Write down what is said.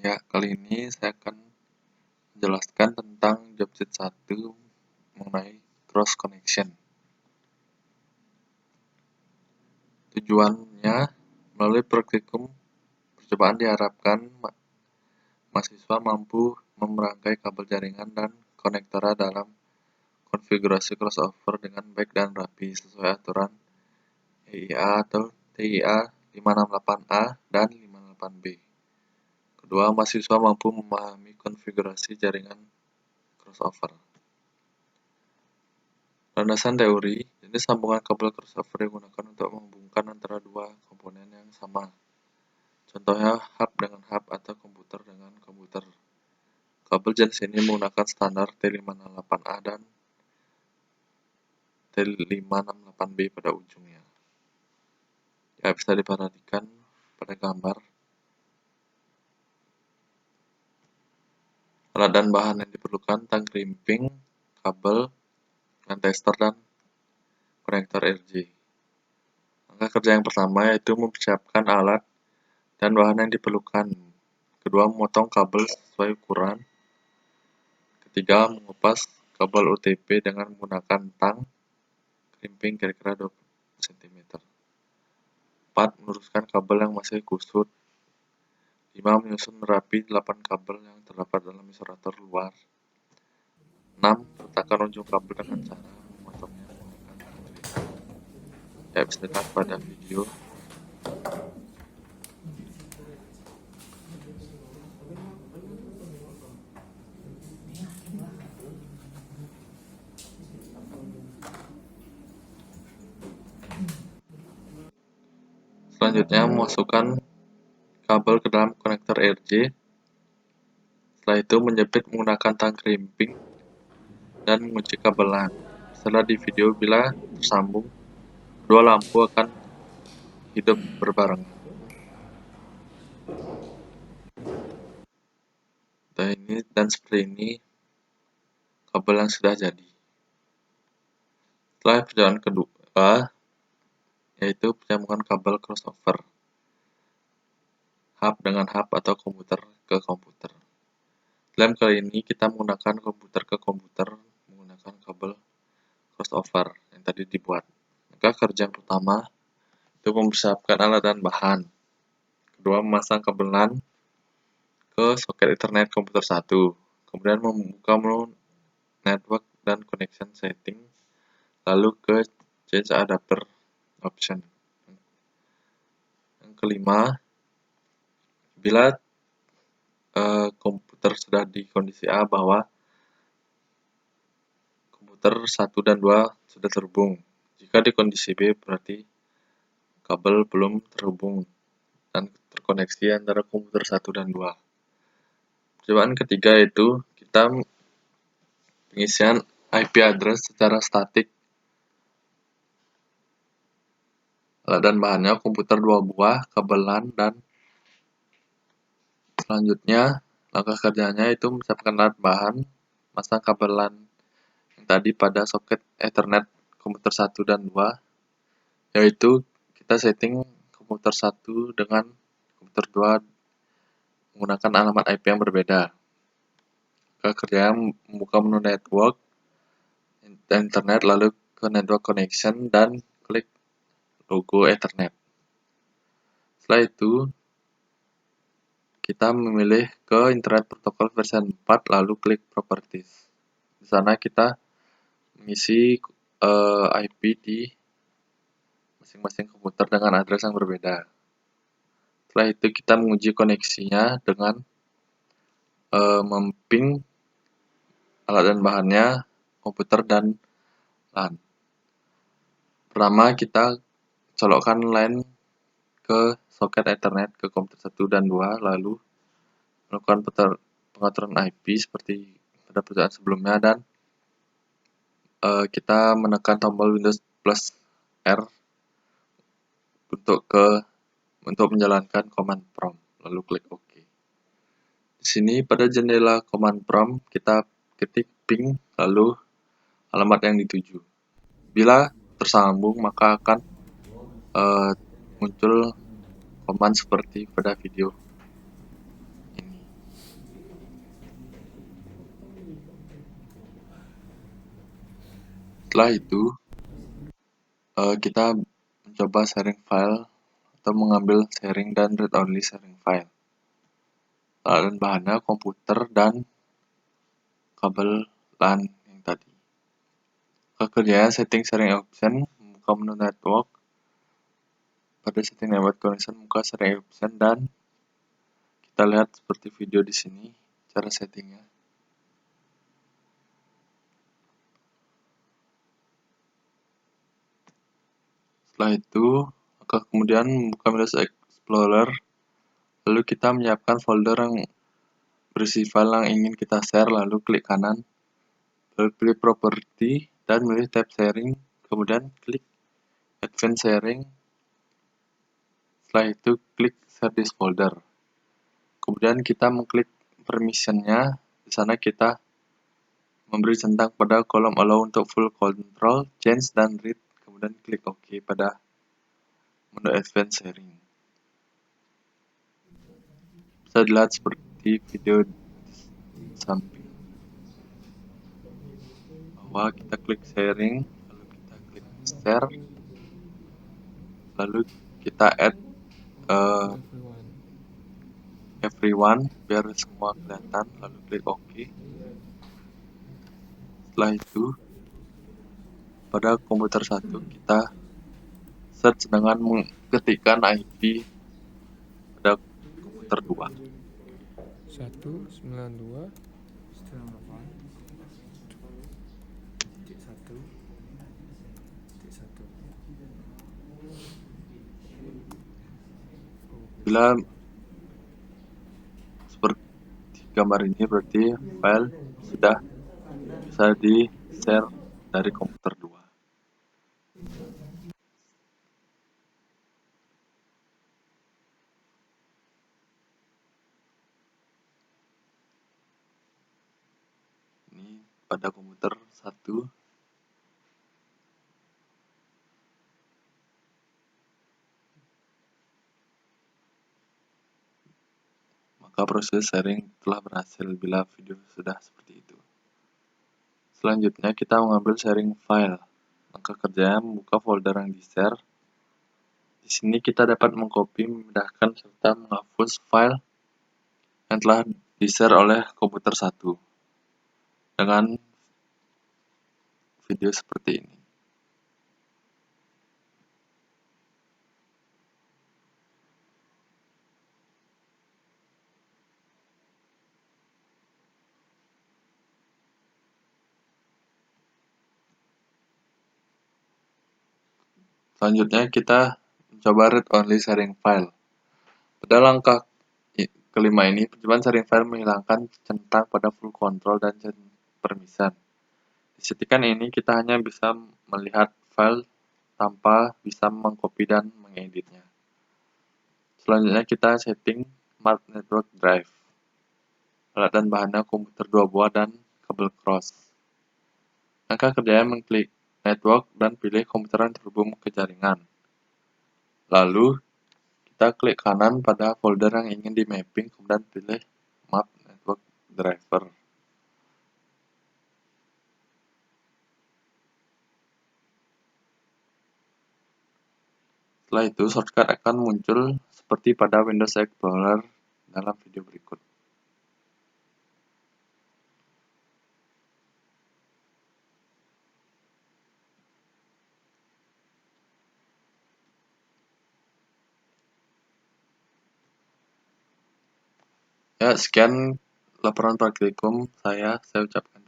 Ya, kali ini saya akan menjelaskan tentang jobsheet 1 mengenai cross connection. Tujuannya, melalui praktikum percobaan diharapkan mahasiswa mampu merangkai kabel jaringan dan konektora dalam konfigurasi crossover dengan baik dan rapi sesuai aturan EIA atau TIA 568A dan 568B. Kedua, mahasiswa mampu memahami konfigurasi jaringan crossover. Landasan teori, jenis sambungan kabel crossover digunakan untuk menghubungkan antara dua komponen yang sama. Contohnya hub dengan hub atau komputer dengan komputer. Kabel jenis ini menggunakan standar T568A dan T568B pada ujungnya. Ya, bisa diperhatikan pada gambar. Alat dan bahan yang diperlukan: tang krimping, kabel, dan tester, dan konektor RJ. Langkah kerja yang pertama yaitu mempersiapkan alat dan bahan yang diperlukan. Kedua, memotong kabel sesuai ukuran. Ketiga, mengupas kabel UTP dengan menggunakan tang krimping kira-kira 20 cm. 4. Meluruskan kabel yang masih kusut. 5. Menyusun rapi 8 kabel yang terdapat dalam isolator luar. 6. Letakkan ujung kabel dengan cara memotongnya menggunakan tang krimping. Ya, bisa dilihat pada video. Selanjutnya, memasukkan kabel ke dalam konektor RJ. Setelah itu, menjepit menggunakan tang krimping dan mengunci kabelan. Setelah di video, bila tersambung, kedua lampu akan hidup berbarengan. Dan seperti ini kabel yang sudah jadi. Setelah perjalanan kedua, yaitu penyambungan kabel crossover hub dengan hub atau komputer ke komputer. Dalam kali ini kita menggunakan komputer ke komputer menggunakan kabel crossover yang tadi dibuat. Maka kerja yang pertama itu mempersiapkan alat dan bahan. Kedua, memasang kabelan ke soket Ethernet komputer 1. Kemudian membuka menu network dan connection setting, lalu ke change adapter option. Yang kelima, bila komputer sudah di kondisi A bahwa komputer 1 dan 2 sudah terhubung. Jika di kondisi B berarti kabel belum terhubung dan terkoneksi antara komputer 1 dan 2. Percobaan ketiga yaitu kita pengisian IP address secara statik. Alat dan bahannya komputer 2 buah, kabelan, dan selanjutnya langkah kerjanya itu menyiapkan alat bahan, masang kabelan yang tadi pada soket Ethernet komputer 1 dan 2, yaitu kita setting komputer 1 dengan komputer 2 menggunakan alamat IP yang berbeda. Kerjanya membuka menu network, internet, lalu ke network connection dan klik logo Ethernet. Setelah itu kita memilih ke internet protokol versi 4 lalu klik properties. Di sana kita mengisi IP di masing-masing komputer dengan address yang berbeda. Setelah itu kita menguji koneksinya dengan memping alat dan bahannya, komputer, dan LAN. Pertama kita colokkan LAN ke soket Ethernet ke komputer 1 dan 2, lalu melakukan pengaturan IP seperti pada perusahaan sebelumnya, dan kita menekan tombol Windows plus R untuk menjalankan command prompt, lalu klik OK. Di sini pada jendela command prompt kita ketik ping lalu alamat yang dituju. Bila tersambung maka akan muncul command seperti pada video ini. Setelah itu, kita mencoba sharing file atau mengambil sharing dan read-only sharing file. Dan bahannya komputer dan kabel LAN yang tadi. Kerjanya setting sharing option, membuka menu network. Pada setting network connection, membuka sharing option dan kita lihat seperti video di sini cara settingnya. Setelah itu, maka kemudian membuka Windows Explorer, lalu kita menyiapkan folder yang berisi file yang ingin kita share, lalu klik kanan, lalu pilih property dan pilih tab sharing, kemudian klik advanced sharing. Setelah itu klik share this folder. Kemudian kita mengklik permissionnya. Di sana kita memberi centang pada kolom allow untuk full control, change dan read. Kemudian klik OK pada menu advanced sharing. Bisa dilihat seperti video di samping bahwa kita klik sharing, lalu kita klik share, lalu kita add everyone biar semua kelihatan, lalu klik OK. Setelah itu pada komputer 1 kita search dengan mengetikkan IP pada komputer 2. 192 Bila seperti gambar ini berarti file sudah bisa di-share dari komputer 2. Ini pada komputer 1. Maka proses sharing telah berhasil bila video sudah seperti itu. Selanjutnya kita mengambil sharing file. Maka kerjanya membuka folder yang di-share. Di sini kita dapat mengcopy, memindahkan, serta menghapus file yang telah di-share oleh komputer 1 dengan video seperti ini. Selanjutnya kita mencoba read-only sharing file. Pada langkah kelima ini, percobaan sharing file menghilangkan centang pada full control dan permission. Di settingan ini kita hanya bisa melihat file tanpa bisa mengcopy dan mengeditnya. Selanjutnya kita setting Smart Network Drive. Alat dan bahannya komputer 2 buah dan kabel cross. Maka kerjanya mengklik network dan pilih komputer yang terhubung ke jaringan. Lalu kita klik kanan pada folder yang ingin di mapping, kemudian pilih Map Network Driver. Setelah itu, shortcut akan muncul seperti pada Windows Explorer dalam video berikut. Ya, sekian laporan praktikum saya ucapkan.